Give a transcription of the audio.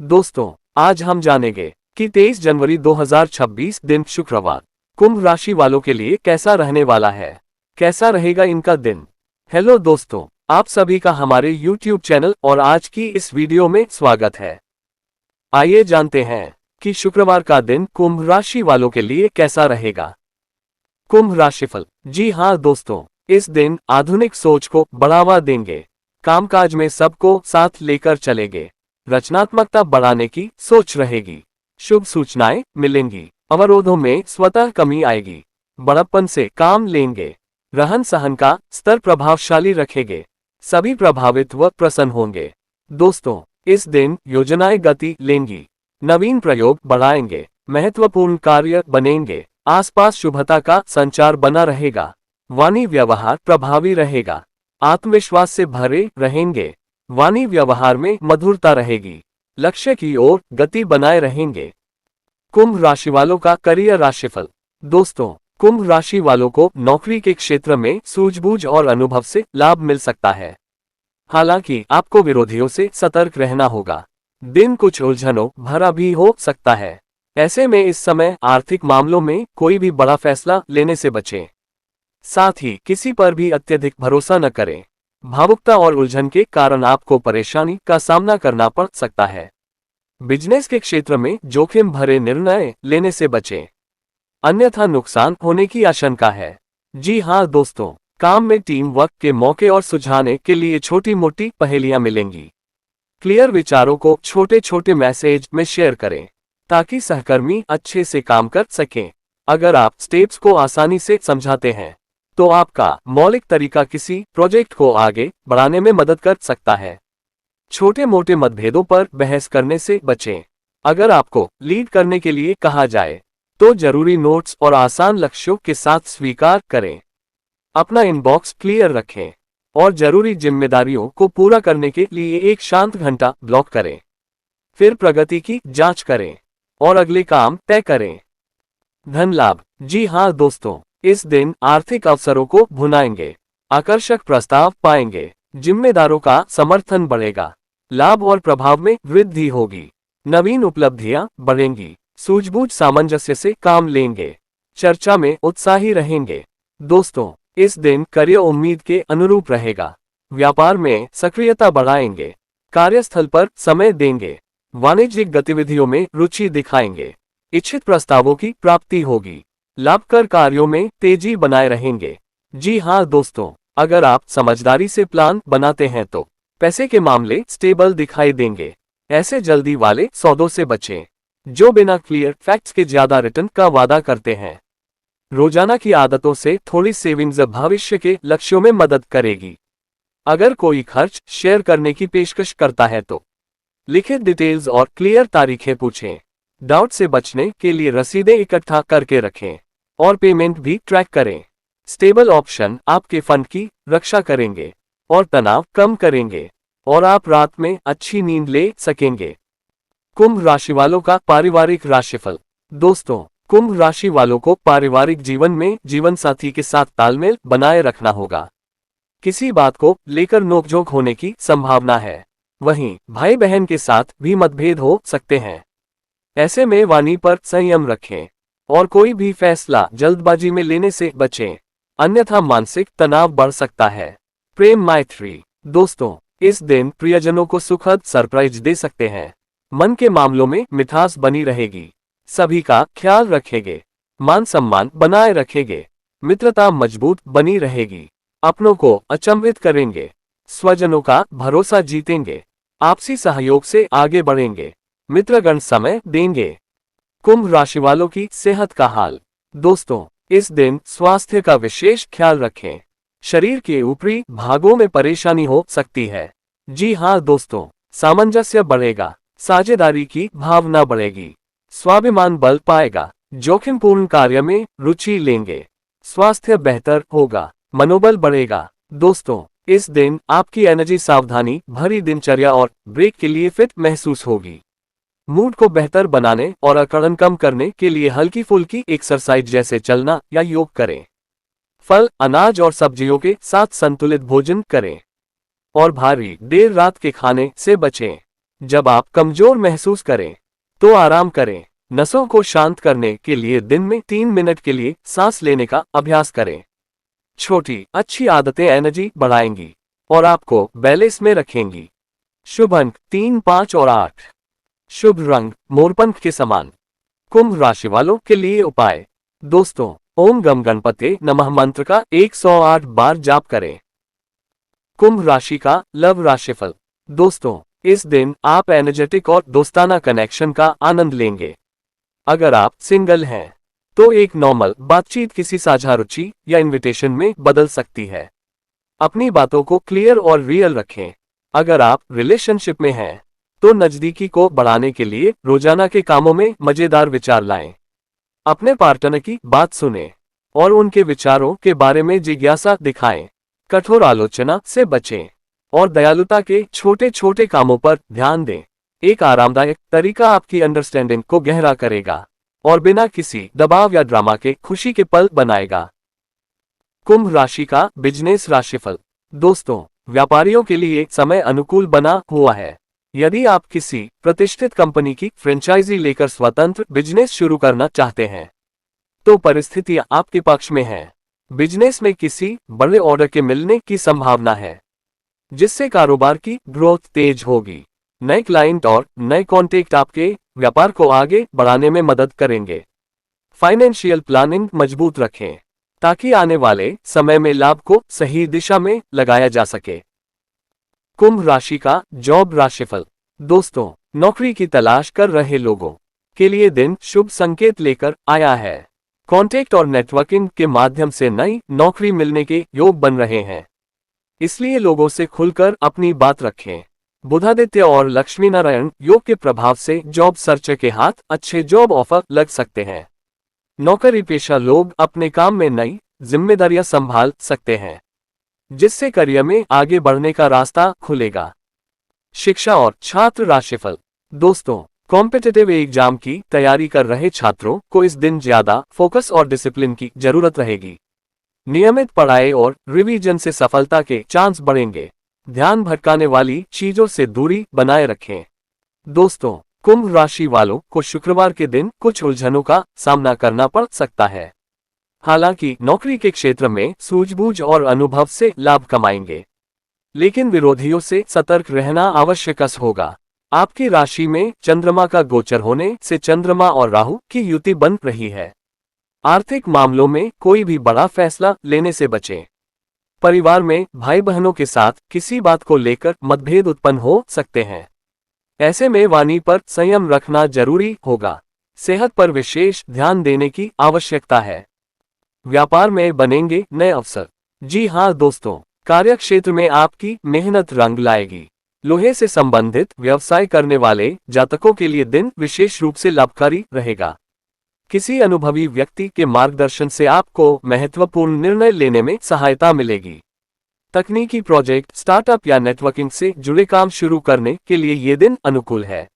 दोस्तों, आज हम जानेंगे कि 23 जनवरी 2026 दिन शुक्रवार कुंभ राशि वालों के लिए कैसा रहने वाला है। कैसा रहेगा इनका दिन। हेलो दोस्तों, आप सभी का हमारे YouTube चैनल और आज की इस वीडियो में स्वागत है। आइए जानते हैं कि शुक्रवार का दिन कुंभ राशि वालों के लिए कैसा रहेगा। कुंभ राशिफल। जी हाँ दोस्तों, इस दिन आधुनिक सोच को बढ़ावा देंगे। कामकाज में सबको साथ लेकर चलेंगे। रचनात्मकता बढ़ाने की सोच रहेगी। शुभ सूचनाएं मिलेंगी। अवरोधों में स्वतः कमी आएगी। बड़प्पन से काम लेंगे। रहन सहन का स्तर प्रभावशाली रखेंगे। सभी प्रभावित व प्रसन्न होंगे। दोस्तों, इस दिन योजनाएं गति लेंगी। नवीन प्रयोग बढ़ाएंगे। महत्वपूर्ण कार्य बनेंगे। आसपास शुभता का संचार बना रहेगा। वाणी व्यवहार प्रभावी रहेगा। आत्मविश्वास से भरे रहेंगे। वाणी व्यवहार में मधुरता रहेगी। लक्ष्य की ओर गति बनाए रहेंगे। कुंभ राशि वालों का करियर राशिफल। दोस्तों, कुंभ राशि वालों को नौकरी के क्षेत्र में सूझबूझ और अनुभव से लाभ मिल सकता है। हालांकि आपको विरोधियों से सतर्क रहना होगा। दिन कुछ उलझनों भरा भी हो सकता है। ऐसे में इस समय आर्थिक मामलों में कोई भी बड़ा फैसला लेने से बचें। साथ ही किसी पर भी अत्यधिक भरोसा न करें। भावुकता और उलझन के कारण आपको परेशानी का सामना करना पड़ सकता है। बिजनेस के क्षेत्र में जोखिम भरे निर्णय लेने से बचें, अन्यथा नुकसान होने की आशंका है। जी हाँ दोस्तों, काम में टीम वर्क के मौके और सुझाने के लिए छोटी मोटी पहेलियां मिलेंगी। क्लियर विचारों को छोटे छोटे मैसेज में शेयर करें ताकि सहकर्मी अच्छे से काम कर सकें। अगर आप स्टेप्स को आसानी से समझाते हैं तो आपका मौलिक तरीका किसी प्रोजेक्ट को आगे बढ़ाने में मदद कर सकता है। छोटे मोटे मतभेदों पर बहस करने से बचें। अगर आपको लीड करने के लिए कहा जाए तो जरूरी नोट्स और आसान लक्ष्यों के साथ स्वीकार करें। अपना इनबॉक्स क्लियर रखें और जरूरी जिम्मेदारियों को पूरा करने के लिए एक शांत घंटा ब्लॉक करें। फिर प्रगति की जांच करें और अगले काम तय करें। धन लाभ। जी हाँ दोस्तों, इस दिन आर्थिक अवसरों को भुनाएंगे। आकर्षक प्रस्ताव पाएंगे। जिम्मेदारों का समर्थन बढ़ेगा। लाभ और प्रभाव में वृद्धि होगी। नवीन उपलब्धियां बढ़ेंगी। सूझबूझ सामंजस्य से काम लेंगे। चर्चा में उत्साही रहेंगे। दोस्तों, इस दिन करियर उम्मीद के अनुरूप रहेगा। व्यापार में सक्रियता बढ़ाएंगे। कार्यस्थल पर समय देंगे। वाणिज्यिक गतिविधियों में रुचि दिखाएंगे। इच्छित प्रस्तावों की प्राप्ति होगी। लाभकर कार्यों में तेजी बनाए रहेंगे। जी हाँ दोस्तों, अगर आप समझदारी से प्लान बनाते हैं तो पैसे के मामले स्टेबल दिखाई देंगे। ऐसे जल्दी वाले सौदों से बचें जो बिना क्लियर फैक्ट्स के ज्यादा रिटर्न का वादा करते हैं। रोजाना की आदतों से थोड़ी सेविंग्स भविष्य के लक्ष्यों में मदद करेगी। अगर कोई खर्च शेयर करने की पेशकश करता है तो लिखित डिटेल्स और क्लियर तारीखें पूछें। डाउट से बचने के लिए रसीदें इकट्ठा करके रखें और पेमेंट भी ट्रैक करें। स्टेबल ऑप्शन आपके फंड की रक्षा करेंगे और तनाव कम करेंगे और आप रात में अच्छी नींद ले सकेंगे। कुंभ राशि वालों का पारिवारिक राशिफल। दोस्तों, कुंभ राशि वालों को पारिवारिक जीवन में जीवन साथी के साथ तालमेल बनाए रखना होगा। किसी बात को लेकर नोकझोंक होने की संभावना है। वहीं भाई बहन के साथ भी मतभेद हो सकते हैं। ऐसे में वाणी पर संयम रखें और कोई भी फैसला जल्दबाजी में लेने से बचें, अन्यथा मानसिक तनाव बढ़ सकता है। प्रेम मैत्री। दोस्तों, इस दिन प्रियजनों को सुखद सरप्राइज दे सकते हैं। मन के मामलों में मिठास बनी रहेगी। सभी का ख्याल रखेंगे। मान सम्मान बनाए रखेंगे। मित्रता मजबूत बनी रहेगी। अपनों को अचंभित करेंगे। स्वजनों का भरोसा जीतेंगे। आपसी सहयोग से आगे बढ़ेंगे। मित्रगण समय देंगे। कुंभ राशि वालों की सेहत का हाल। दोस्तों, इस दिन स्वास्थ्य का विशेष ख्याल रखें। शरीर के ऊपरी भागों में परेशानी हो सकती है। जी हाँ दोस्तों, सामंजस्य बढ़ेगा। साझेदारी की भावना बढ़ेगी। स्वाभिमान बल पाएगा। जोखिमपूर्ण कार्य में रुचि लेंगे। स्वास्थ्य बेहतर होगा। मनोबल बढ़ेगा। दोस्तों, इस दिन आपकी एनर्जी सावधानी भरी दिनचर्या और ब्रेक के लिए फिट महसूस होगी। मूड को बेहतर बनाने और अकड़न कम करने के लिए हल्की फुल्की एक्सरसाइज जैसे चलना या योग करें। फल, अनाज और सब्जियों के साथ संतुलित भोजन करें और भारी देर रात के खाने से बचें। जब आप कमजोर महसूस करें तो आराम करें। नसों को शांत करने के लिए दिन में 3 मिनट के लिए सांस लेने का अभ्यास करें। छोटी अच्छी आदतें एनर्जी बढ़ाएंगी और आपको बैलेंस में रखेंगी। शुभ अंक 3, 5 और 8। शुभ रंग मोरपंख के समान। कुंभ राशि वालों के लिए उपाय। दोस्तों, ओम गम गणपते नमः मंत्र का 108 बार जाप करें। कुंभ राशि का लव राशिफल। दोस्तों, इस दिन आप एनर्जेटिक और दोस्ताना कनेक्शन का आनंद लेंगे। अगर आप सिंगल हैं तो एक नॉर्मल बातचीत किसी साझा रुचि या इनविटेशन में बदल सकती है। अपनी बातों को क्लियर और रियल रखें। अगर आप रिलेशनशिप में हैं तो नजदीकी को बढ़ाने के लिए रोजाना के कामों में मजेदार विचार लाएं। अपने पार्टनर की बात सुनें और उनके विचारों के बारे में जिज्ञासा दिखाएं। कठोर आलोचना से बचें और दयालुता के छोटे छोटे कामों पर ध्यान दें। एक आरामदायक तरीका आपकी अंडरस्टैंडिंग को गहरा करेगा और बिना किसी दबाव या ड्रामा के खुशी के पल बनाएगा। कुंभ राशि का बिजनेस राशिफल। दोस्तों, व्यापारियों के लिए समय अनुकूल बना हुआ है। यदि आप किसी प्रतिष्ठित कंपनी की फ्रेंचाइजी लेकर स्वतंत्र बिजनेस शुरू करना चाहते हैं तो परिस्थितियां आपके पक्ष में हैं। बिजनेस में किसी बड़े ऑर्डर के मिलने की संभावना है जिससे कारोबार की ग्रोथ तेज होगी। नए क्लाइंट और नए कॉन्टेक्ट आपके व्यापार को आगे बढ़ाने में मदद करेंगे। फाइनेंशियल प्लानिंग मजबूत रखें ताकि आने वाले समय में लाभ को सही दिशा में लगाया जा सके। कुंभ राशि का जॉब राशिफल। दोस्तों, नौकरी की तलाश कर रहे लोगों के लिए दिन शुभ संकेत लेकर आया है। कॉन्टेक्ट और नेटवर्किंग के माध्यम से नई नौकरी मिलने के योग बन रहे हैं, इसलिए लोगों से खुलकर अपनी बात रखें। बुधादित्य और लक्ष्मी नारायण योग के प्रभाव से जॉब सर्चर के हाथ अच्छे जॉब ऑफर लग सकते हैं। नौकरी पेशा लोग अपने काम में नई जिम्मेदारियां संभाल सकते हैं जिससे करियर में आगे बढ़ने का रास्ता खुलेगा। शिक्षा और छात्र राशिफल। दोस्तों, कॉम्पिटिटिव एग्जाम की तैयारी कर रहे छात्रों को इस दिन ज्यादा फोकस और डिसिप्लिन की जरूरत रहेगी। नियमित पढ़ाई और रिवीजन से सफलता के चांस बढ़ेंगे। ध्यान भटकाने वाली चीजों से दूरी बनाए रखें। दोस्तों, कुंभ राशि वालों को शुक्रवार के दिन कुछ उलझनों का सामना करना पड़ सकता है। हालांकि नौकरी के क्षेत्र में सूझबूझ और अनुभव से लाभ कमाएंगे, लेकिन विरोधियों से सतर्क रहना आवश्यक होगा। आपकी राशि में चंद्रमा का गोचर होने से चंद्रमा और राहु की युति बन रही है। आर्थिक मामलों में कोई भी बड़ा फैसला लेने से बचें। परिवार में भाई बहनों के साथ किसी बात को लेकर मतभेद उत्पन्न हो सकते हैं। ऐसे में वाणी पर संयम रखना जरूरी होगा। सेहत पर विशेष ध्यान देने की आवश्यकता है। व्यापार में बनेंगे नए अवसर। जी हां दोस्तों, कार्य क्षेत्र में आपकी मेहनत रंग लाएगी। लोहे से संबंधित व्यवसाय करने वाले जातकों के लिए दिन विशेष रूप से लाभकारी रहेगा। किसी अनुभवी व्यक्ति के मार्गदर्शन से आपको महत्वपूर्ण निर्णय लेने में सहायता मिलेगी। तकनीकी प्रोजेक्ट, स्टार्टअप या नेटवर्किंग से जुड़े काम शुरू करने के लिए ये दिन अनुकूल है।